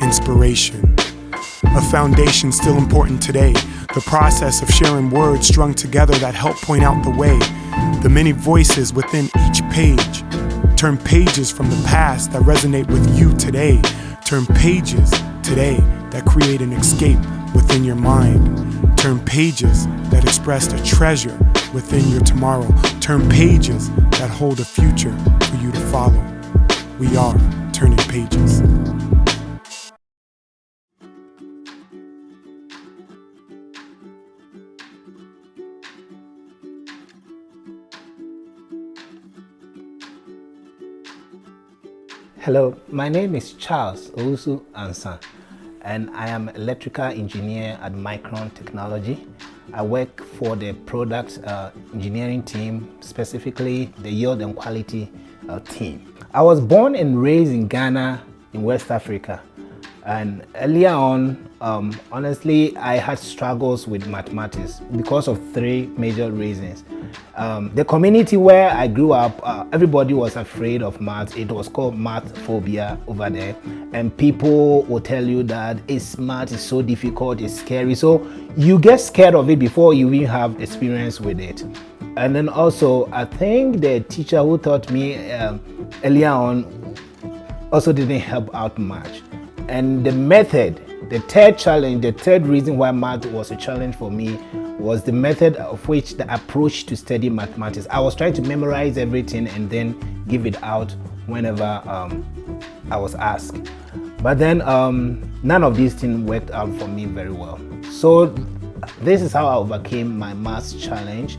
inspiration. A foundation still important today, the process of sharing words strung together that help point out the way, the many voices within each page. Turn pages from the past that resonate with you today. Turn pages today that create an escape within your mind. Turn pages that express the treasure within your tomorrow. Turn pages that hold a future for you to follow. We are turning pages. Hello, my name is Charles Owusu-Ansah, and I am electrical engineer at Micron Technology. I work for the product engineering team, specifically the yield and quality team. I was born and raised in Ghana in West Africa, and earlier on, honestly, I had struggles with mathematics because of three major reasons. The community where I grew up, everybody was afraid of math. It was called math phobia over there, and people will tell you that math is so difficult, it's scary, so you get scared of it before you even have experience with it. And then also, I think the teacher who taught me earlier on also didn't help out much. And the method, the third reason why math was a challenge for me was the method of which the approach to study mathematics. I was trying to memorize everything and then give it out whenever I was asked. But then none of these things worked out for me very well. So this is how I overcame my math challenge.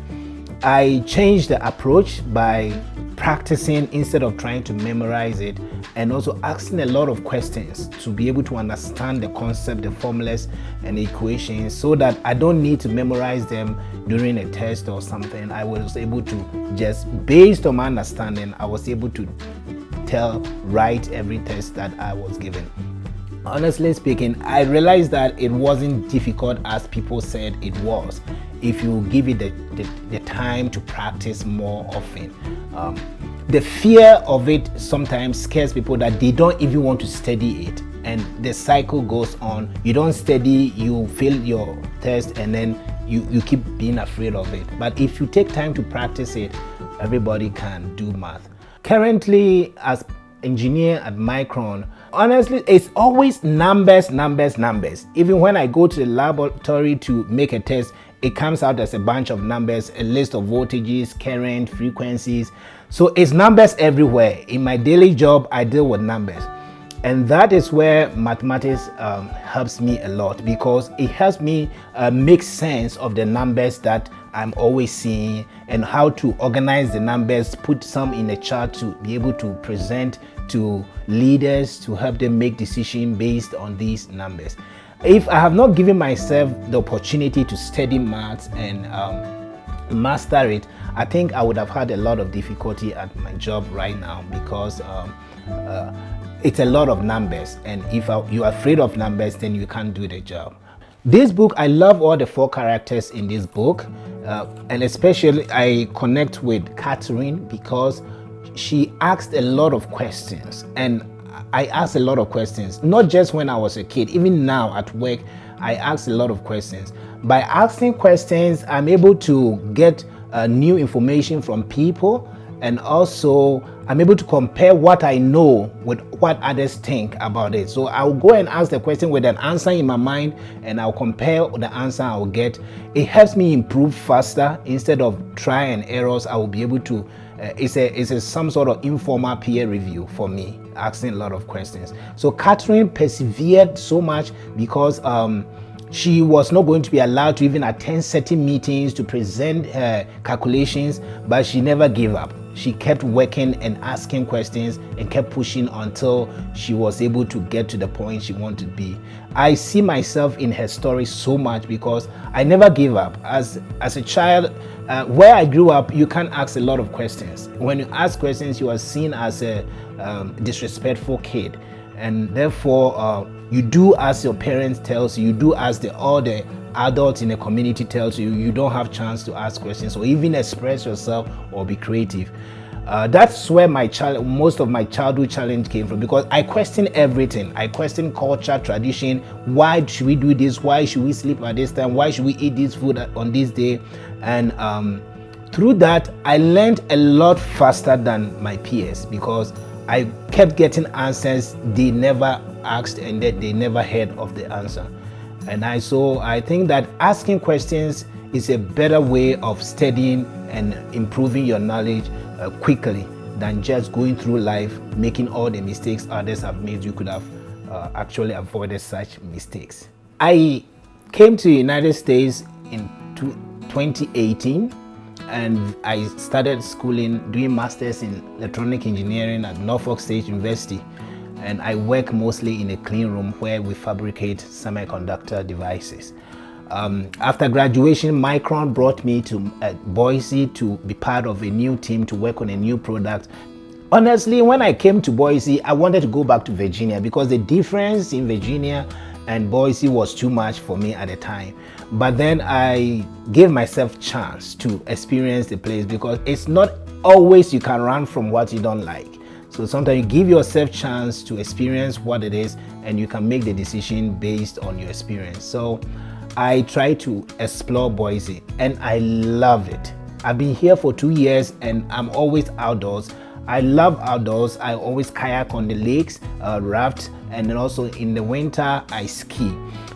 I changed the approach by practicing instead of trying to memorize it, and also asking a lot of questions to be able to understand the concept, the formulas and the equations, so that I don't need to memorize them during a test or something. I was able to just, based on my understanding, I was able to write every test that I was given. Honestly speaking, I realized that it wasn't difficult as people said it was, if you give it the time to practice more often. The fear of it sometimes scares people that they don't even want to study it, and the cycle goes on. You don't study, you fail your test, and then you keep being afraid of it. But if you take time to practice it, everybody can do math. Currently, as engineer at Micron, honestly, it's always numbers. Even when I go to the laboratory to make a test, it comes out as a bunch of numbers, a list of voltages, current, frequencies. So it's numbers everywhere. In my daily job, I deal with numbers. And that is where mathematics helps me a lot, because it helps me make sense of the numbers that I'm always seeing, and how to organize the numbers, put some in a chart to be able to present to leaders to help them make decisions based on these numbers. If I have not given myself the opportunity to study maths and master it, I think I would have had a lot of difficulty at my job right now, because it's a lot of numbers, and if you're afraid of numbers, then you can't do the job. This book, I love all the four characters in this book, and especially I connect with Catherine, because she asked a lot of questions, and I asked a lot of questions, not just when I was a kid, even now at work, I ask a lot of questions. By asking questions, I'm able to get new information from people, and also I'm able to compare what I know with what others think about it. So I'll go and ask the question with an answer in my mind, and I'll compare the answer I'll get. It helps me improve faster. Instead of try and errors, I will be able to, it's some sort of informal peer review for me, asking a lot of questions. So Catherine persevered so much, because she was not going to be allowed to even attend certain meetings to present her calculations, but she never gave up. She kept working and asking questions and kept pushing until she was able to get to the point she wanted to be. I see myself in her story so much, because I never gave up. As a child, where I grew up, you can't ask a lot of questions. When you ask questions, you are seen as a disrespectful kid, and therefore you do as your parents tells you, you do as all the adults in the community tells you. You don't have chance to ask questions or even express yourself or be creative. That's where most of my childhood challenge came from, because I questioned everything. I questioned culture, tradition. Why should we do this? Why should we sleep at this time? Why should we eat this food on this day? And through that, I learned a lot faster than my peers, because I kept getting answers they never asked and that they never heard of the answer. And I think that asking questions is a better way of studying and improving your knowledge quickly than just going through life making all the mistakes others have made. You could have actually avoided such mistakes. I came to the United States in 2018, and I started schooling, doing masters in electronic engineering at Norfolk State University. And I work mostly in a clean room where we fabricate semiconductor devices. After graduation, Micron brought me to Boise to be part of a new team to work on a new product. Honestly, when I came to Boise, I wanted to go back to Virginia, because the difference in Virginia and Boise was too much for me at the time. But then I gave myself a chance to experience the place, because it's not always you can run from what you don't like. So sometimes you give yourself a chance to experience what it is, and you can make the decision based on your experience. So I try to explore Boise, and I love it. I've been here for 2 years, and I'm always outdoors. I love outdoors. I always kayak on the lakes, raft, and then also in the winter I ski.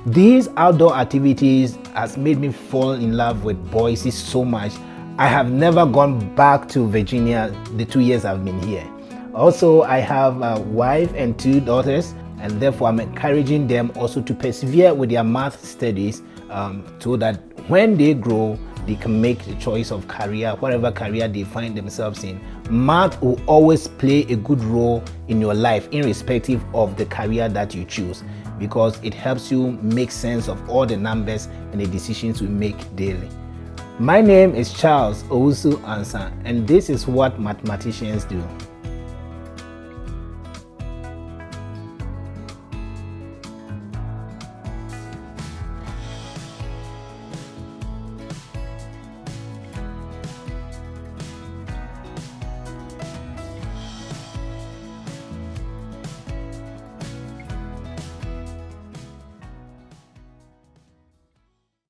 These outdoor activities has made me fall in love with Boise so much. I have never gone back to Virginia the 2 years I've been here. Also, I have a wife and 2 daughters, and therefore I'm encouraging them also to persevere with their math studies, so that when they grow, they can make the choice of career, whatever career they find themselves in. Math will always play a good role in your life, irrespective of the career that you choose, because it helps you make sense of all the numbers and the decisions we make daily. My name is Charles Owusu-Ansah, and this is what mathematicians do.